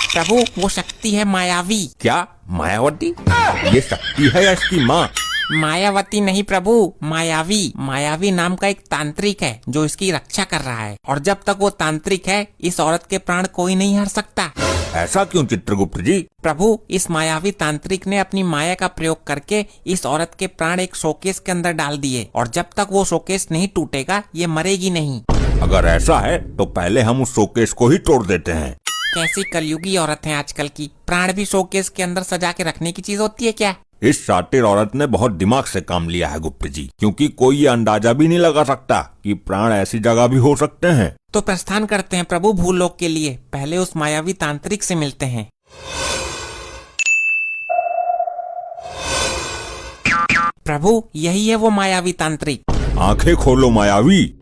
प्रभु वो शक्ति है मायावी। क्या मायावती? ये शक्ति है या इसकी माँ? मायावती नहीं प्रभु, मायावी। मायावी नाम का एक तांत्रिक है जो इसकी रक्षा कर रहा है, और जब तक वो तांत्रिक है इस औरत के प्राण कोई नहीं हर सकता। ऐसा क्यों चित्रगुप्त जी? प्रभु इस मायावी तांत्रिक ने अपनी माया का प्रयोग करके इस औरत के प्राण एक शोकेस के अंदर डाल दिए, और जब तक वो शोकेस नहीं टूटेगा ये मरेगी नहीं। अगर ऐसा है तो पहले हम उस शोकेस को ही तोड़ देते हैं। कैसी कलयुगी औरत है आजकल की, प्राण भी शोकेस के अंदर सजा के रखने की चीज होती है क्या? इस शातिर औरत ने बहुत दिमाग से काम लिया है गुप्त जी, क्योंकि कोई ये अंदाजा भी नहीं लगा सकता कि प्राण ऐसी जगह भी हो सकते हैं। तो प्रस्थान करते हैं प्रभु भूलोक के लिए, पहले उस मायावी तांत्रिक से मिलते हैं। प्रभु यही है वो मायावी तांत्रिक। आंखें खोलो मायावी।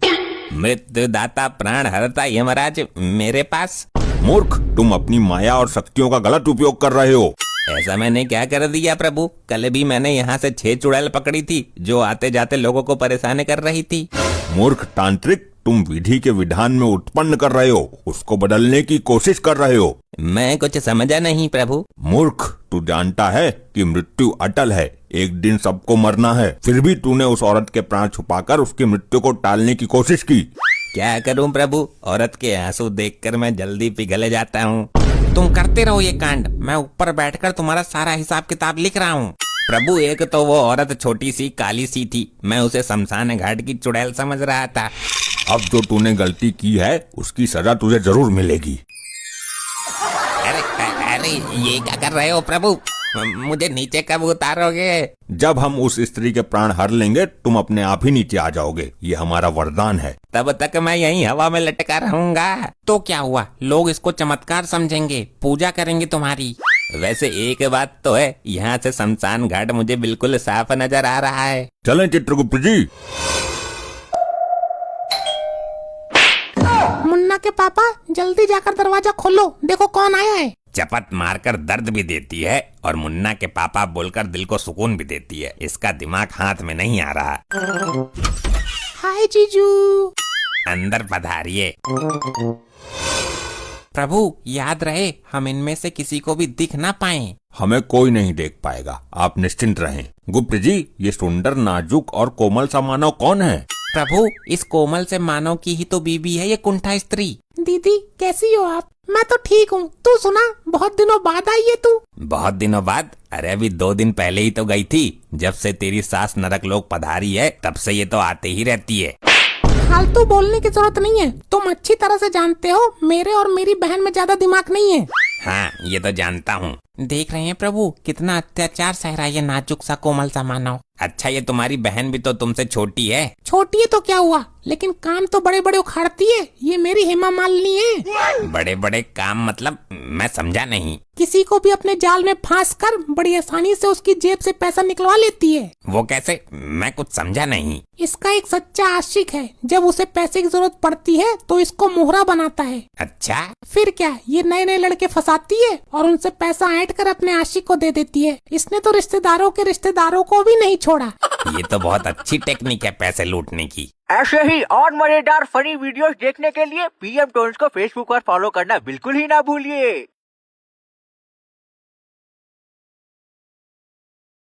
मृत्युदाता प्राण हरता यमराज मेरे पास। मूर्ख, तुम अपनी माया और शक्तियों का गलत उपयोग कर रहे हो। ऐसा मैंने क्या कर दिया प्रभु? कल भी मैंने यहाँ से 6 चुड़ैल पकड़ी थी जो आते जाते लोगों को परेशान कर रही थी। मूर्ख तांत्रिक, तुम विधि के विधान में उत्पन्न कर रहे हो, उसको बदलने की कोशिश कर रहे हो। मैं कुछ समझा नहीं प्रभु। मूर्ख, तू जानता है कि मृत्यु अटल है, एक दिन सबको मरना है, फिर भी तूने उस औरत के प्राण छुपाकर उसकी मृत्यु को टालने की कोशिश की। क्या करूं प्रभु, औरत के आंसू देखकर मैं जल्दी पिघल जाता हूँ। तुम करते रहो ये कांड, मैं ऊपर बैठकर तुम्हारा सारा हिसाब किताब लिख रहा हूँ। प्रभु एक तो वो औरत छोटी सी काली सी थी, मैं उसे शमशान घाट की चुड़ैल समझ रहा था। अब जो तूने गलती की है उसकी सजा तुझे जरूर मिलेगी। अरे ये क्या कर रहे हो प्रभु? मुझे नीचे कब उतारोगे? जब हम उस स्त्री के प्राण हर लेंगे तुम अपने आप ही नीचे आ जाओगे, ये हमारा वरदान है। तब तक मैं यहीं हवा में लटका रहूंगा। तो क्या हुआ, लोग इसको चमत्कार समझेंगे, पूजा करेंगे तुम्हारी। वैसे एक बात तो है, यहाँ से शमशान घाट मुझे बिल्कुल साफ नजर आ रहा है। चलें चित्रगुप्त जी। मुन्ना के पापा जल्दी जाकर दरवाजा खोलो, देखो कौन आया है। चपत मारकर दर्द भी देती है और मुन्ना के पापा बोलकर दिल को सुकून भी देती है। इसका दिमाग हाथ में नहीं आ रहा। हाय जीजू। अंदर पधारिए। प्रभु याद रहे हम इनमें से किसी को भी दिख ना पाएं। हमें कोई नहीं देख पाएगा, आप निश्चिंत रहें। गुप्त जी, ये सुंदर नाजुक और कोमल सा मानव कौन है? प्रभु इस कोमल से मानव की ही तो बीबी है ये कुंठा स्त्री। दीदी कैसी हो आप? मैं तो ठीक हूँ, तू सुना, बहुत दिनों बाद आई है तू। बहुत दिनों बाद? अरे अभी 2 दिन पहले ही तो गई थी। जब से तेरी सास नरक लोक पधारी है तब से ये तो आते ही रहती है। फालतू बोलने की जरूरत नहीं है, तुम अच्छी तरह से जानते हो मेरे और मेरी बहन में ज्यादा दिमाग नहीं है। हाँ ये तो जानता हूँ। देख रहे हैं प्रभु कितना अत्याचार सह रहा है ये नाजुक सा कोमल सा मानव। अच्छा ये तुम्हारी बहन भी तो तुमसे छोटी है। छोटी है तो क्या हुआ, लेकिन काम तो बड़े बड़े उखाड़ती है। ये मेरी हेमा मालिनी है। बड़े बड़े काम मतलब? मैं समझा नहीं। किसी को भी अपने जाल में फांस कर बड़ी आसानी से उसकी जेब से पैसा निकलवा लेती है। वो कैसे? मैं कुछ समझा नहीं। इसका एक सच्चा आशिक है, जब उसे पैसे की जरूरत पड़ती है तो इसको मोहरा बनाता है। अच्छा फिर क्या, ये नए नए लड़के फंसाती है और उनसे पैसा ऐंठ कर अपने आशिक को दे देती है। इसने तो रिश्तेदारों के रिश्तेदारों को भी नहीं छोड़ा। ये तो बहुत अच्छी टेक्निक है पैसे लूटने की। ऐसे ही और मजेदार फनी वीडियोस देखने के लिए पीएम टोन्स को फेसबुक पर फॉलो करना बिल्कुल ही ना भूलिए।